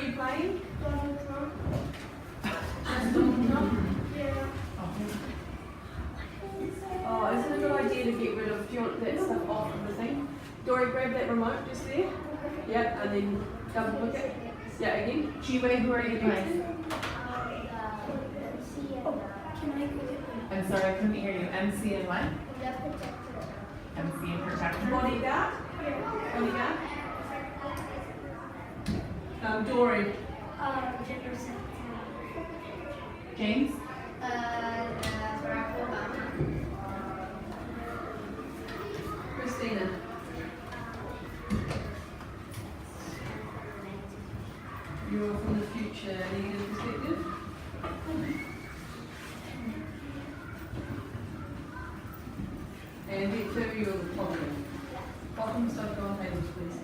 you playing? Donald Trump. Just Donald Trump? Yeah. Oh, isn't it a good idea to get rid of, do you want that stuff off of the thing? Dory, grab that remote just there. Yep, and then double click it. Yeah, again. Chiwe, who are you playing? Can I click it? I'm sorry, I couldn't hear you. MC and what? The protector. MC and protector. Bodyguard? Bodyguard? Dory. Gender sensitive. James? Barack Obama. Christina. You're from the future legal perspective. And Victor, you're the problem. Problem stuff on tables, please.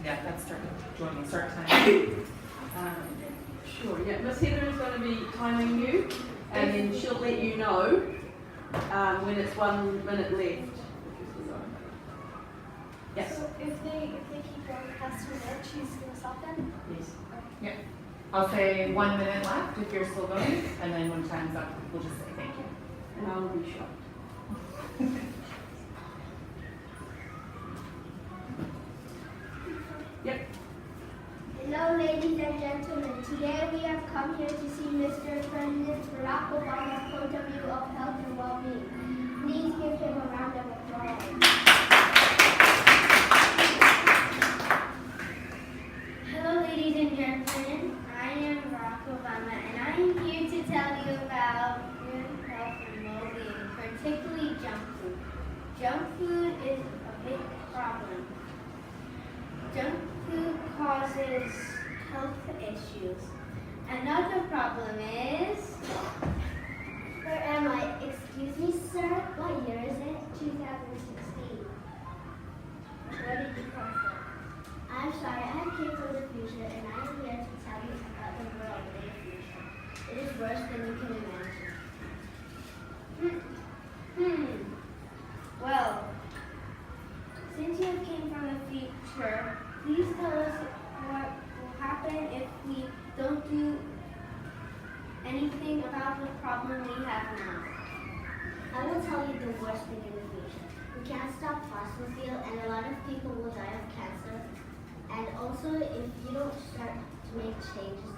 Yeah, that's joining start time. Sure, yeah. Miss Heather is going to be timing you, and then she'll let you know when it's 1 minute left. Yes. So if they keep going past 2 minutes, she's gonna stop then? Yes. Yeah. I'll say 1 minute left if you're still going, and then when time's up, we'll just say thank you. And I'll be shocked. Yep. Hello, ladies and gentlemen. Today we have come here to see Mr. President Barack Obama's point of view of health and well-being. Please give him a round of applause. Hello, ladies and gentlemen. I am Barack Obama, and I am here to tell you about good health and well-being, particularly junk food. Junk food is a big problem. Junk food causes health issues. Another problem is... Where am I? Excuse me, sir? What year is it? 2016. Where did you come from? I'm sorry, I came from the future, and I am here to tell you about the world in the future. It is worse than you can imagine. Well, since you came from the future, please tell us what will happen if we don't do anything about the problem we have now. I will tell you the worst thing in the future. We can't stop fossil fuel, and a lot of people will die of cancer. And also, if you don't start to make changes,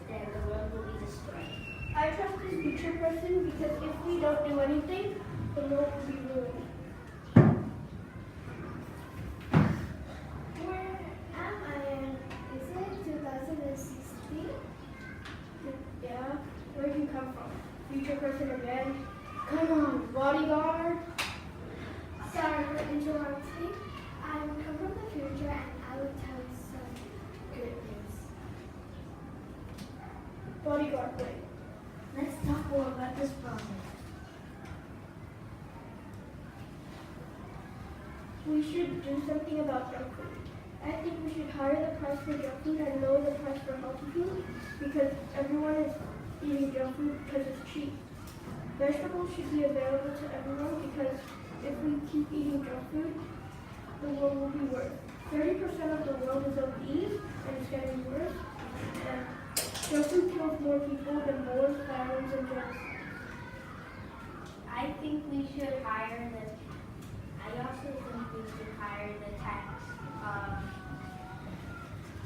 then the world will be destroyed. I trust this future person because if we don't do anything, the world will be ruined. Where am I in? Is it 2016? Yeah. Where do you come from? Future person again? Come on, bodyguard. Sorry for interrupting. I come from the future and I will tell you some good news. Bodyguard, wait. Let's talk more about this problem. We should do something about junk food. I think we should higher the price for junk food and lower the price for healthy food because everyone is eating junk food because it's cheap. Vegetables should be available to everyone because if we keep eating junk food, the world will be worse. 30% of the world is obese and it's getting worse. And junk food kills more people than wars, famines, and drugs. I think we should hire the. I also think we should hire the tax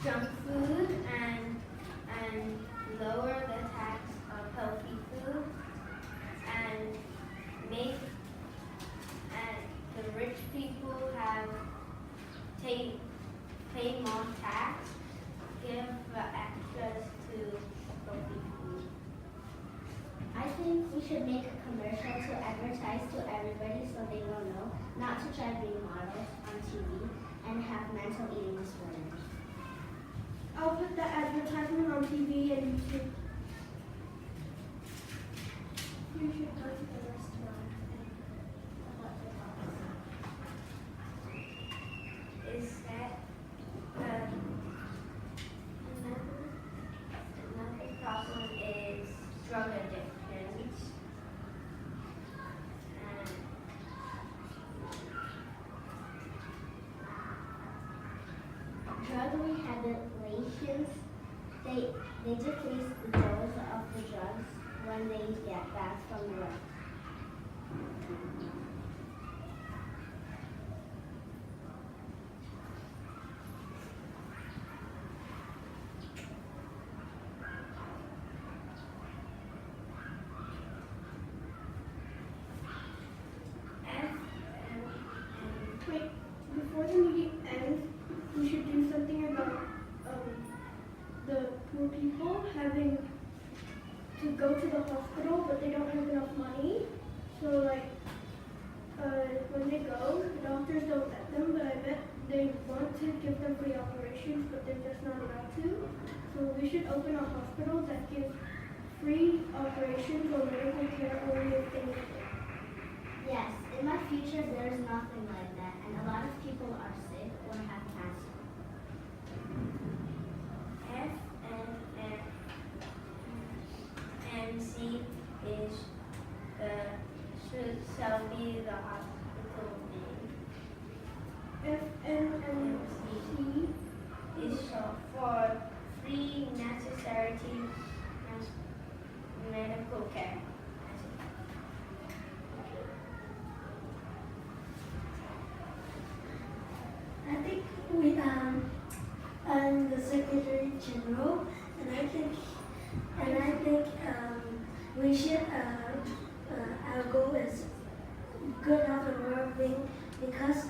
junk food and lower the tax of healthy food and make the rich people pay more tax, give access to healthy food. I think we should make a commercial to advertise to everybody so they will know not to try being models on TV and have mental eating disorders. I'll put the advertisement on TV and YouTube. You should go to the restaurant and what the patients, they decrease the dose of the drugs when they get back from work. Wait, before the meeting ends, we should do something about the poor people having to go to the hospital, but they don't have enough money. So like, when they go, the doctors don't let them, but I bet they want to give them free operations, but they're just not allowed to. So we should open a hospital that gives free operations or medical care only if they need it. Yes, in my future there's nothing like that, and a lot of people are sick or have cancer. FNMC is shall be the hospital name. FNMC Is for free necessary medical care. I think I'm the Secretary General, and I think we should our goal is good health and well-being, because a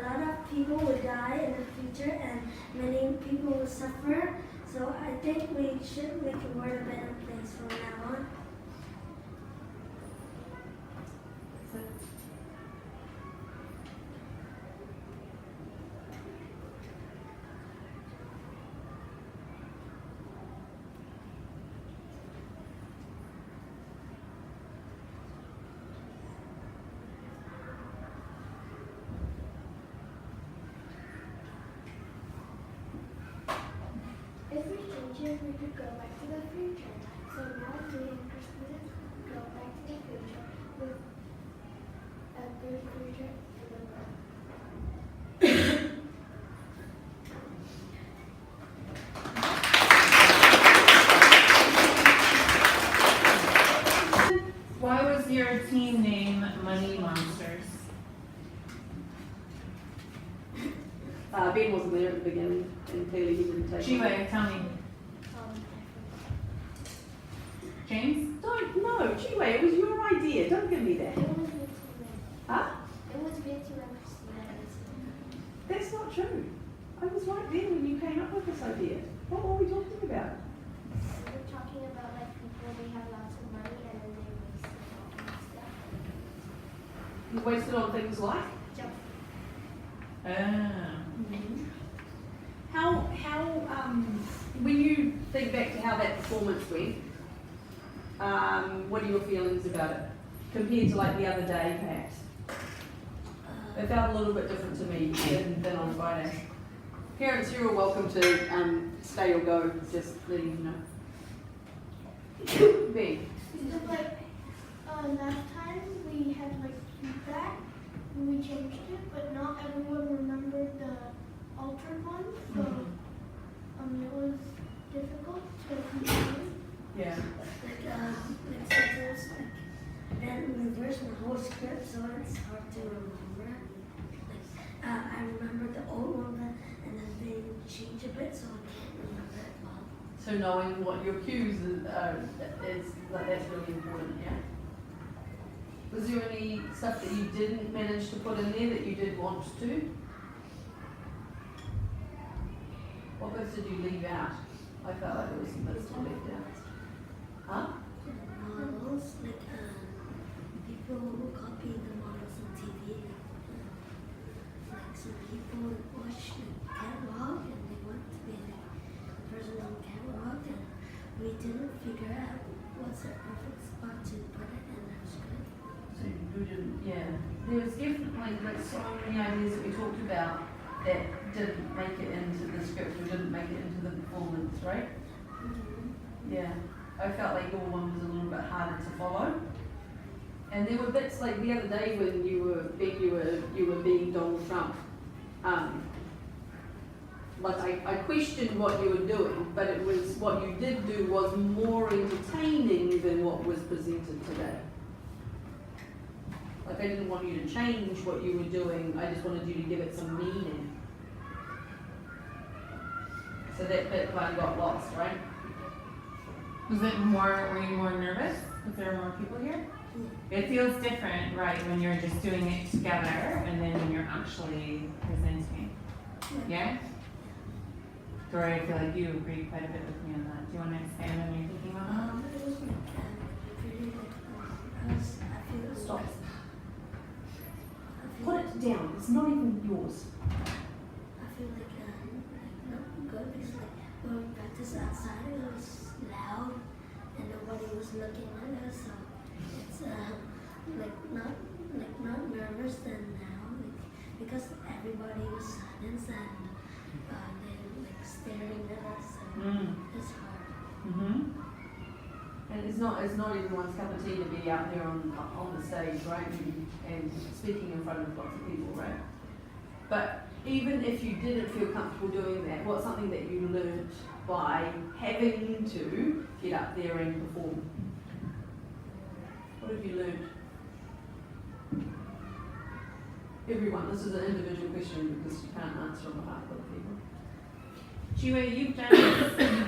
lot of people will die in the future and many people will suffer. So I think we should make the world a better place from now on. If we change it, we could go back to the future. So now we and Christmas go back to the future with a good future for the world. Why was your team name Money Monsters? Ben wasn't there at the beginning, and clearly he didn't take Chiwe, tell me. James? Don't, no, Chiwe, it was your idea. Don't give me that. It was good to Huh? It was good to Christina. That's not true. I was right there when you came up with this idea. What were we talking about? We were talking about like people, they have lots of money and then they waste it all on stuff. You wasted on things like? Jump. How, when you think back to how that performance went, what are your feelings about it? Compared to like the other day, perhaps? It felt a little bit different to me than on Friday. Parents, you're all welcome to stay or go, just letting you know. B. Just like last time we had like feedback and we changed it, but not everyone remembered the altered one, so it was difficult to continue. Yeah. Like sometimes then reverse the whole script, so it's hard to remember. Like I remember the old one, and then they change a bit, so I can't remember it well. So knowing what your cues is like, that's really important, yeah? Was there any stuff that you didn't manage to put in there that you did want to? What bits did you leave out? I felt like there was some bits to leave out. Huh? Models, like people who copy the models on TV. Like some people watch the catwalk and they want to be like the person on the catwalk, and we didn't figure out what's the perfect spot to put it in our script. So you didn't, yeah. There was definitely like so many ideas that we talked about that didn't make it into the script or didn't make it into the performance, right? Yeah. I felt like your one was a little bit harder to follow. And there were bits like the other day when you were being Donald Trump. like I questioned what you were doing, but it was, what you did do was more entertaining than what was presented today. Like I didn't want you to change what you were doing, I just wanted you to give it some meaning. So that bit kind of got lost, right? Was it more, were you more nervous? Was there more people here? It feels different, right, when you're just doing it together and then when you're actually presenting. Yeah? Dory, I feel like you agreed quite a bit with me on that. Do you want to expand on your thinking on that? It was like pretty like I feel Stop. I feel Put it down, it's not even yours. I feel like not good because like when we practiced outside it was loud and nobody was looking at us, so it's not nervous than now because everybody was silent and they like staring at us, so it's hard. Mm-hmm. And it's not everyone's cup of tea to be out there on the stage, right? And speaking in front of lots of people, right? But even if you didn't feel comfortable doing that, what's something that you learned by having to get up there and perform? What have you learned? Everyone, this is an individual question because you can't answer on behalf of other people. Jiwei, you've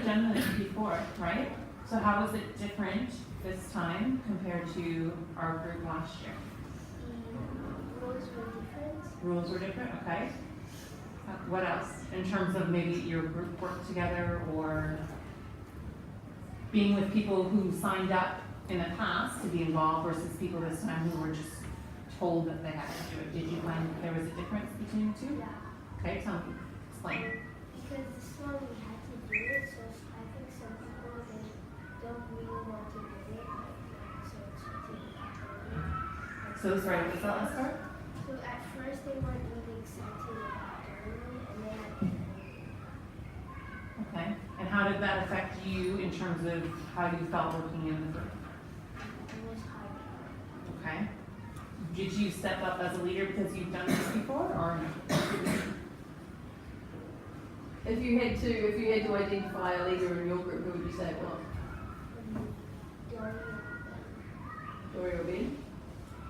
done this before, right? So how was it different this time compared to our group last year? Rules were different. Rules were different, okay. What else? In terms of maybe your group work together or being with people who signed up in the past to be involved versus people this time who were just told that they had to do it. Did you find that there was a difference between the two? Yeah. Okay, tell me, explain. Because this one we had to do it, so I think some people they don't really want to do it, so it's So sorry, what's that last part? So at first they weren't really excited about doing it, and then at the end, Okay, and how did that affect you in terms of how you felt working in the group? it was hard. Okay. Did you step up as a leader because you've done this before, or no? If you had to identify a leader in your group, who would you say it was? Dory or Ben?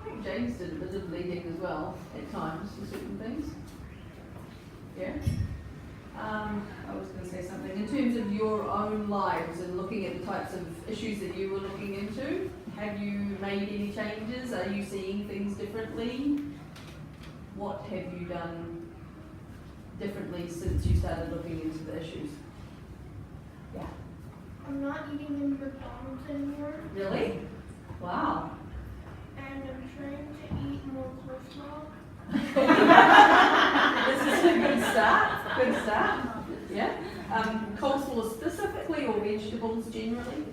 I think James did a bit of leading as well at times for certain things. Yeah? I was going to say something. In terms of your own lives and looking at the types of issues that you were looking into, have you made any changes? Are you seeing things differently? What have you done differently since you started looking into the issues? Yeah. I'm not eating in McDonald's anymore, Really? Wow. and I'm trying to eat more coleslaw. This is a good start. Good start. Yeah. Coleslaw specifically or vegetables generally?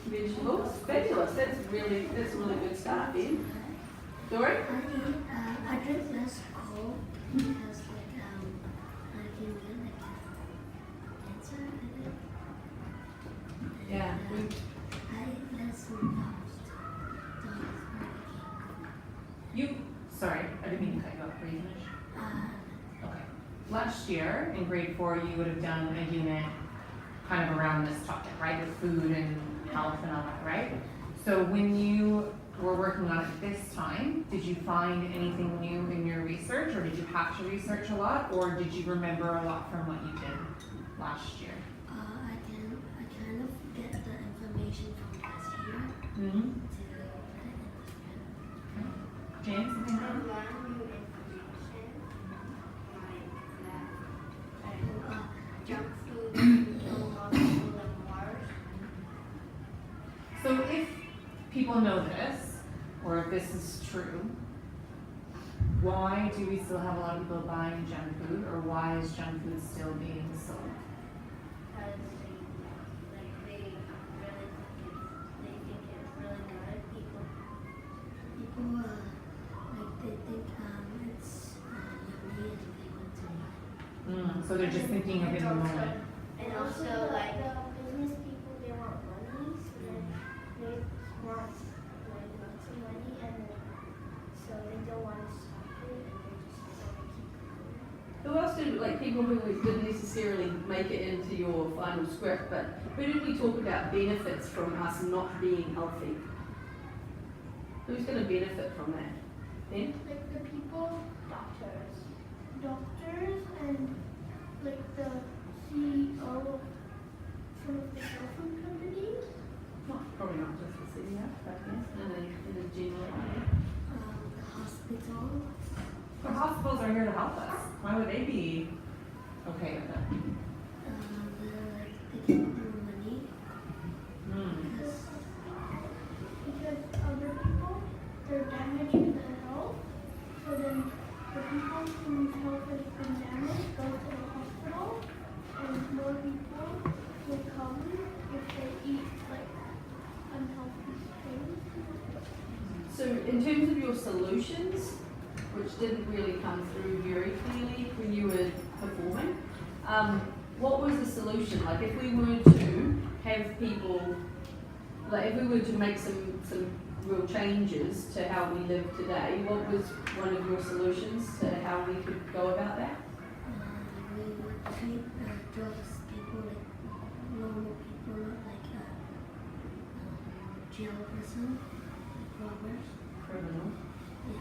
Vegetables. Fabulous. That's a really good start, Ben. Dory? I drink less cold because like I can get like cancer, I think. Yeah. I eat less toast. Sorry, I didn't mean to cut you off. Were you finished? Okay. Last year in grade 4, you would have done a unit kind of around this topic, right? With food and health and all that, right? So when you were working on it this time, did you find anything new in your research, or did you have to research a lot, or did you remember a lot from what you did last year? I kind of get the information from last year Mm-hmm. to James, something I else? learned new information, like that, and junk food no longer like Mars. So if people know this, or if this is true, why do we still have a lot of people buying junk food, or why is junk food still being sold? Because they think it's really good. People like they think it's yummy and they want to buy. So they're just thinking of it in the moment. and also like the business people, they want money, so they want like lots of money, and so they don't want to stop it, and they just want to keep going. Who else did, like people who didn't necessarily make it into your final script, but who did we talk about benefits from us not being healthy? Who's going to benefit from that? Ben? Like the people, doctors, and like the CEO of some of the health food companies. Probably not just the CEO, but yes, in a general way. The hospital. The hospitals are here to help us. Why would they be okay with it? They get more money. Because other people, they're damaging their health. So then the people whose health has been damaged go to the hospital, and more people will come if they eat like unhealthy things. So in terms of your solutions, which didn't really come through very clearly when you were performing, what was the solution? Like if we were to have people, like if we were to make some real changes to how we live today, what was one of your solutions to how we could go about that? We would treat drugs people like normal people, not like jail person, robbers. Criminals. Yeah.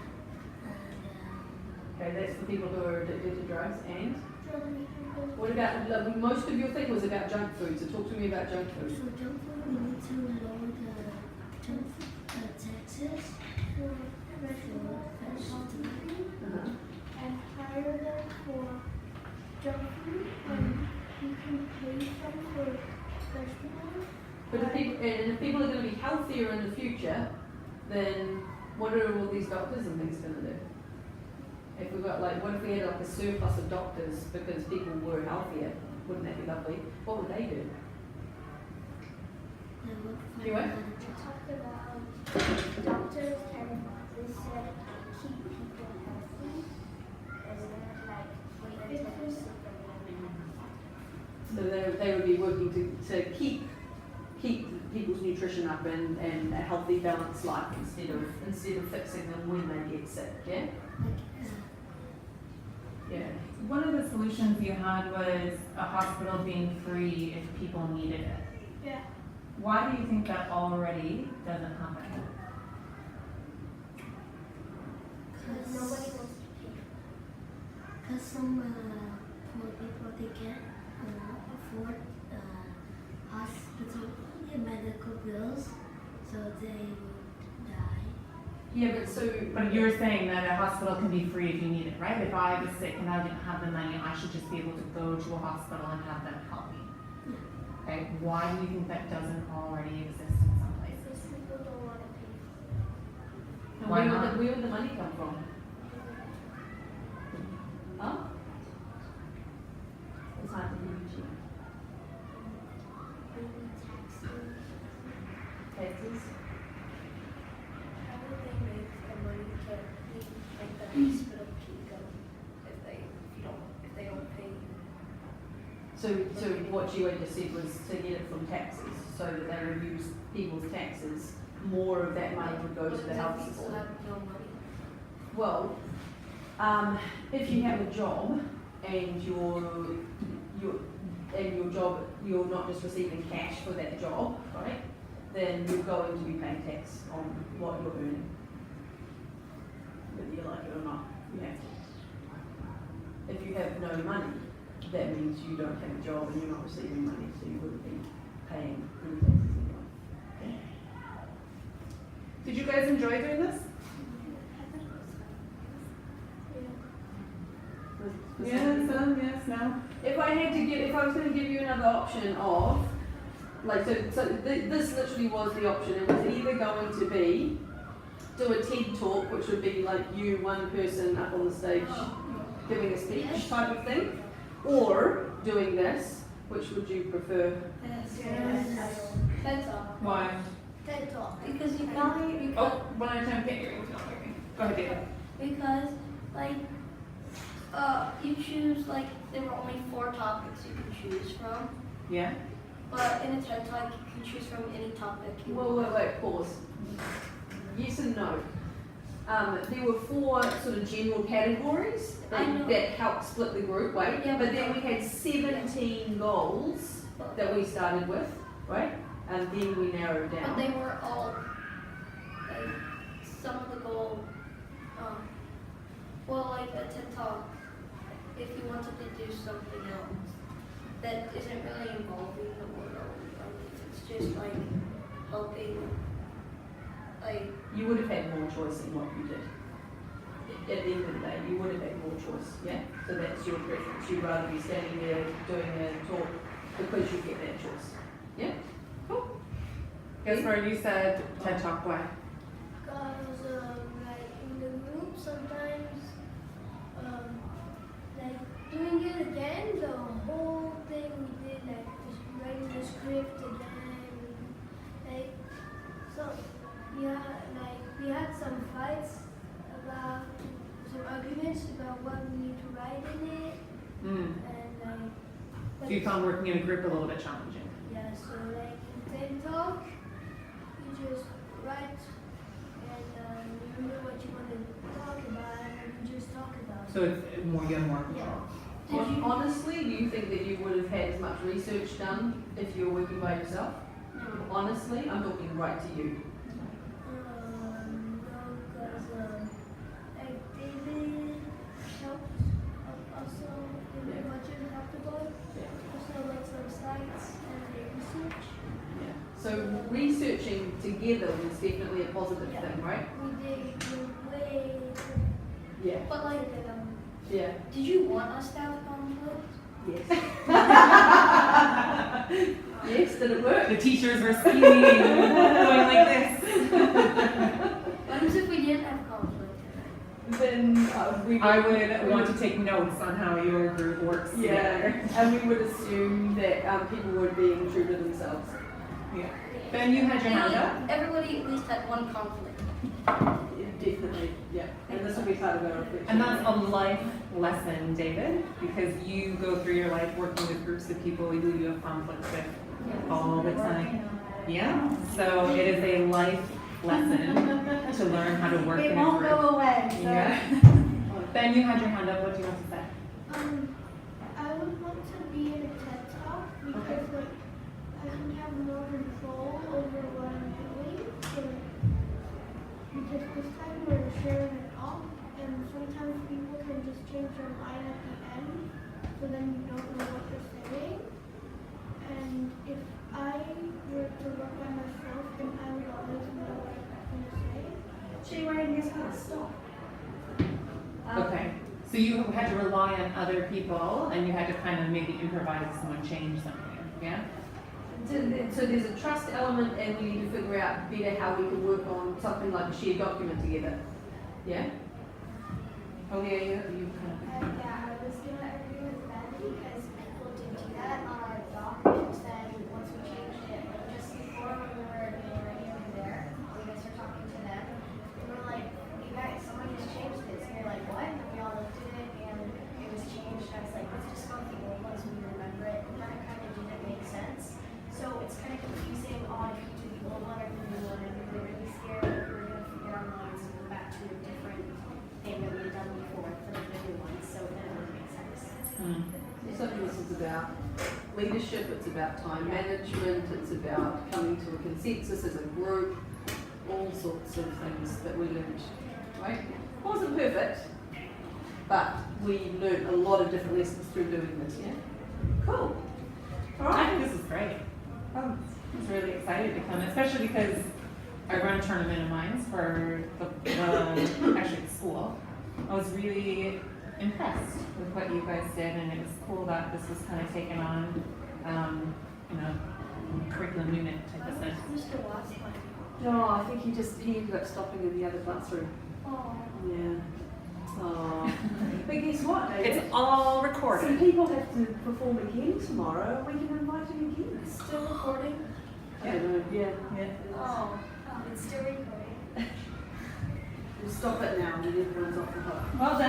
And Okay, that's the people who are addicted to drugs. And Drugs. what about, like, most of your thing was about junk food, so talk to me about junk food. so junk food, we need to lower the junk food taxes For for vegetables and healthy food, Uh-huh. and hire them for junk food, and you can pay some for vegetables. But if people are going to be healthier in the future, then what are all these doctors and things going to do? If we got like, what if we had like a surplus of doctors because people were healthier? Wouldn't that be lovely? What would they do? they would You find what? another job. Talked about doctors can, they said, keep people healthy. Isn't it like wait until they're sick So they would be working to keep people's nutrition up and a healthy, balanced life instead of fixing them when they get sick. Yeah. Like, Yeah. One of the solutions you had was a hospital being free if people needed it. Yeah. Why do you think that already doesn't happen? Nobody wants to pay. Because some poor people, they can't afford hospital medical bills, so they would die. Yeah, But you're saying that a hospital can be free if you need it, right? If I was sick and I didn't have the money, I should just be able to go to a hospital and have them help me. Okay, why do you think that doesn't already exist in some places? Because people don't want to pay. And Why where not? would the money come from? Huh? It's hard to hear you, Gina. Maybe taxes. Taxes? How would they make the money to make the hospital keep going if they don't pay? So what you had just said was to get it from taxes, so that they reduce people's taxes, more of that money would go to the health People system. have no money. Well, if you have a job and your job, you're not just receiving cash for that job, right? Then you're going to be paying tax on what you're earning. Whether you like it or not, you have to. If you have no money, that means you don't have a job and you're not receiving money, so you wouldn't be paying any taxes anyway. Did you guys enjoy doing this? Yes, yes, no. If I was going to give you another option of, like, this literally was the option. It was either going to be do a TED talk, which would be like you, one person up on the stage giving a speech type of thing, or doing this. Which would you prefer? TED Talk. Why? TED Talk. Because you can't, Oh, one at a time, get your earrings, don't worry. Go ahead, David. because like you choose like there were only 4 topics you could choose from, Yeah? but in a TED Talk you can choose from any topic you want. Wait, pause. Yes and no. there were 4 sort of general categories that helped split the group, right? Yeah, But then we had 17 goals that we started with, right? And then we narrowed But down. they were all, like, some of the goal, well, like a TED Talk, if you wanted to do something else that isn't really involving the world, like, if it's just like helping, like, You would have had more choice in what you did. At the end of the day, you would have had more choice, yeah? So that's your preference. You'd rather be standing there doing a talk because you get that choice. Yeah? Cool. Guess where you said TED Talk, why? Because, like, in the group, sometimes, like, doing it again, the whole thing we did, like, just writing the script again, like, so, yeah, like, we had some fights about, some arguments about what we need to write in it, Mm. and, So you found working in a group a little bit challenging. yeah, so, like, in TED Talk, you just write, and, you remember what you want to talk about, and you just talk about it. So it's more, you have more control. Honestly, do you think that you would have had as much research done if you were working by yourself? Honestly, I'm talking right to you. No, because like David helped also in the budget helped about also like some sites and the research. Yeah. So researching together was definitely a positive thing, right? We did way Yeah. but like, Yeah. did you want us to have conflict? Yes. Yes, did it work? The teachers were scheming, going like this. What if we didn't have conflict? Then we I would want to take notes on how your group works Yeah, together. and we would assume that people were being true to themselves. Yeah. Ben, you had your hand up? Everybody at least had one conflict. Yeah, definitely, yeah. And this will be part of our reflection. And that's a life lesson, David, because you go through your life working with groups of people who you have conflicts with all the time. Yeah, so it is a life lesson to learn how to work in a group. away, Yeah. Ben, you had your hand up. What do you want to say? I would want to be in a TED Talk because like I would have more control over what I'm doing. So, because this time we're sharing it all, and sometimes people can just change their mind at the end, so then you don't know what they're saying. And if I were to work by myself, then I would always know what I'm going to say. She wearing his hat, stop. Okay, so you had to rely on other people and you had to kind of maybe improvise and change something, yeah? So there's a trust element, and we need to figure out better how we can work on something like a shared document together. Yeah? Oh yeah, you kind of. Yeah, I was gonna agree with Ben because people did do that on our document. Then once we changed it, like just before when we were getting ready over there, we guys were talking to them. We were like, "You guys, someone just changed this." And you're like, "What?" And we all looked at it, and it was changed. I was like, "Let's just go with the old ones when we remember it." And then it kind of didn't make sense. So it's kind of confusing on if you do the old one or the new one, and we were really scared that we were gonna forget our minds and go back to a different thing that we had done before for the new one. So it didn't really make sense. So this is about leadership, it's about time management, it's about coming to a consensus as a group, all sorts of things that we learned, right? It wasn't perfect, but we learned a lot of different lessons through doing this, yeah? Cool. All I right. think this is great. I was really excited to come, especially because I run a tournament of mine for the actually the school. I was really impressed with what you guys did, and it was cool that this was kind of taken on, curriculum unit type of thing. Mr. Watts, No, I think he ended up stopping in the other classroom. oh, Yeah. Oh. But guess what, David? It's all Some recorded. people have to perform again tomorrow, and we can invite him again. still recording? I don't know, yeah. Oh, it's still recording. We'll stop it now, and everyone's off the hook. Well done.